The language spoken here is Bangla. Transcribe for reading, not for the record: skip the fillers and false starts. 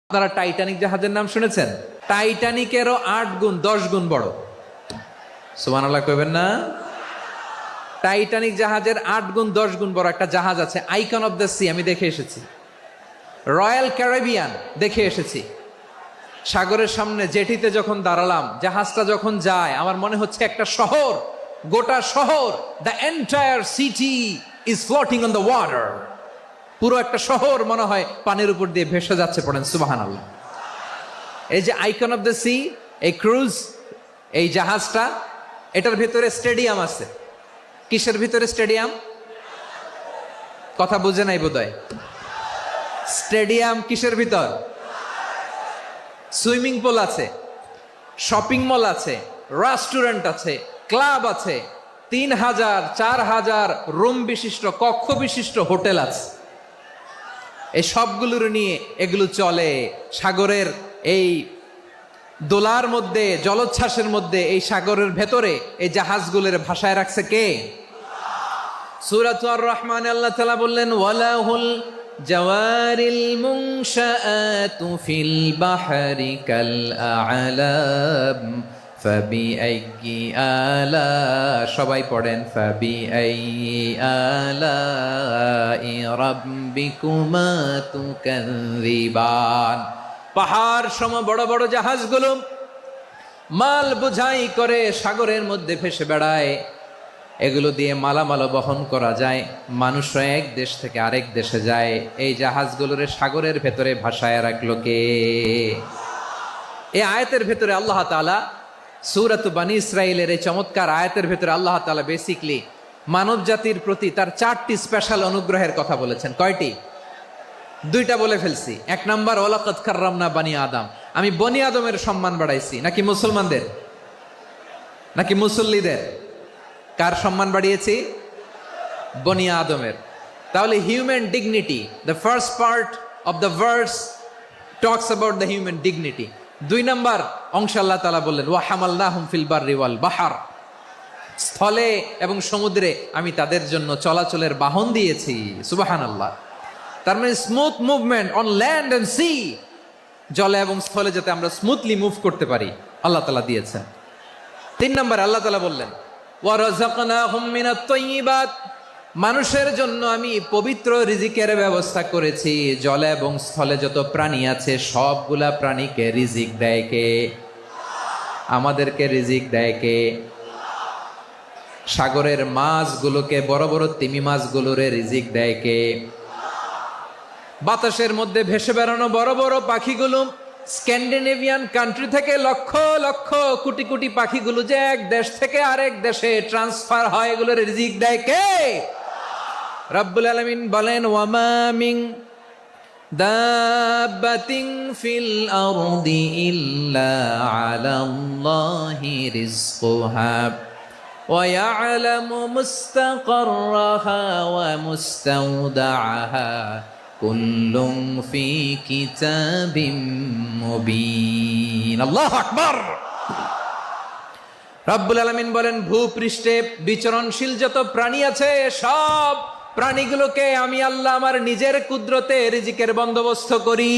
আপনারা টাইটানিক জাহাজের নাম শুনেছেন? টাইটানিকেরও 8 গুণ 10 গুণ বড়। সুবহানাল্লাহ কইবেন না? টাইটানিক জাহাজের 8 গুণ 10 গুণ বড় একটা জাহাজ আছে, আইকন অফ দ্য সি। আমি দেখে এসেছি। রয়্যাল ক্যারিবিয়ান দেখে এসেছি। সাগরের সামনে জেটিতে যখন দাঁড়ালাম, জাহাজটা যখন যায়, আমার মনে হচ্ছে একটা শহর, গোটা শহর, the entire city is floating on the water. পুরো একটা শহর মনে হয় পানির উপর দিয়ে ভেসে যাচ্ছে। পড়েন সুবহানাল্লাহ। এই যে আইকন অফ দ্য সি, এই ক্রুজ, এই জাহাজটা, এটার ভিতরে স্টেডিয়াম আছে। কিসের ভিতরে স্টেডিয়াম? কথা বুঝে নাই বোধহয়। স্টেডিয়াম কিসের ভিতর? সুইমিং পুল আছে, শপিং মল আছে, রেস্টুরেন্ট আছে, ক্লাব আছে, 3000 4000 রুম বিশিষ্ট, কক্ষ বিশিষ্ট হোটেল আছে। এই সবগুলোর নিয়ে এগুলো চলে সাগরের এই দোলার মধ্যে, জলোচ্ছ্বাসের মধ্যে। এই সাগরের ভেতরে এই জাহাজগুলোর ভাষায় রাখছে কে? সূরা আর রহমানে আল্লাহ তাআলা বললেন, ওয়ালাহুল জাওয়ারিল মুনশাআতু ফিল বাহরি কাল আ'লাম ফাবিআইয়ি আলা, সবাই পড়েন, ফাবিআইয়ি আলাই রাব্বিকুমা তুকাযযিবান। পাহাড় সম বড় বড় জাহাজগুলো মাল বোঝাই করে সাগরের মধ্যে ভেসে বেড়ায়। এগুলো দিয়ে মালামাল বহন করা যায়, মানুষরা এক দেশ থেকে আরেক দেশে যায়। এই জাহাজগুলোর সাগরের ভেতরে ভাসায় রাখলো কে? এই আয়াতের ভেতরে আল্লাহ তাআলা সূরাত বানী ইসরাঈলের এই চমৎকার আয়াতের ভেতরে আল্লাহ তাআলা বেসিকলি মানব জাতির প্রতি তার 4টি স্পেশাল অনুগ্রহের কথা বলেছেন। কয়টি? 2টা বলে ফেলছি। 1 নাম্বার, ওয়ালাকাদ কাররামনা বানি আদম, আমি বনি আদমের সম্মান বাড়াইছি। নাকি মুসলমানদের? নাকি মুসল্লিদের? কার সম্মান বাড়িয়েছি? বনি আদমের। তাহলে human dignity, the first part of the verse talks about the human dignity. 2 number অংশ আল্লাহ তাআলা বললেন, ওয়া হামালনাহুম ফিল বাররি ওয়াল বাহর, স্থলে এবং সমুদ্রে আমি তাদের জন্য চলাচলের বাহন দিয়েছি। সুবহানাল্লাহ। তার মানে smooth movement on land and sea, জলে এবং স্থলে যাতে আমরা স্মুথলি মুভ করতে পারি আল্লাহ তাআলা দিয়েছেন। 3 নাম্বার আল্লাহ তাআলা বললেন, ওয়া রাযাকনাহুম মিনাত তাইয়্যিবাত, মানুষের জন্য আমি পবিত্র রিজিকের ব্যবস্থা করেছি। জলে এবং স্থলে যত প্রাণী আছে সবগুলা প্রাণীকে রিজিক দেয় কে? আমাদেরকে রিজিক দেয় কে? সাগরের মাছগুলোকে, বড় বড় তিমি মাছগুলোরে রিজিক দেয় কে? বাতাসের মধ্যে ভেসে বেড়ানো বড় বড় পাখিগুলো, স্ক্যান্ডিনেভিয়ান কান্ট্রি থেকে লক্ষ লক্ষ কোটি কোটি পাখিগুলো যে এক দেশ থেকে আরেক দেশে ট্রান্সফার হয়, এগুলোর রিজিক দেয় কে? রব্বুল আলামিন বলেন, ওয়ামা মিন দাব্বাতিন ফিল আরদি ইল্লা আলাল্লাহি রিজকুহা ওয়া ইয়ালামু মুস্তাকাররাহা ওয়া মুস্তাওদাআহা কুল্লুম ফি কিতাবিম মুবিন। আল্লাহু আকবার। রব্বুল আলামিন বলেন, ভূপৃষ্ঠে বিচরণশীল যত প্রাণী আছে সব প্রাণীগুলোকে আমি আল্লাহ আমার নিজের কুদরতে রিজিকের বন্দোবস্ত করি।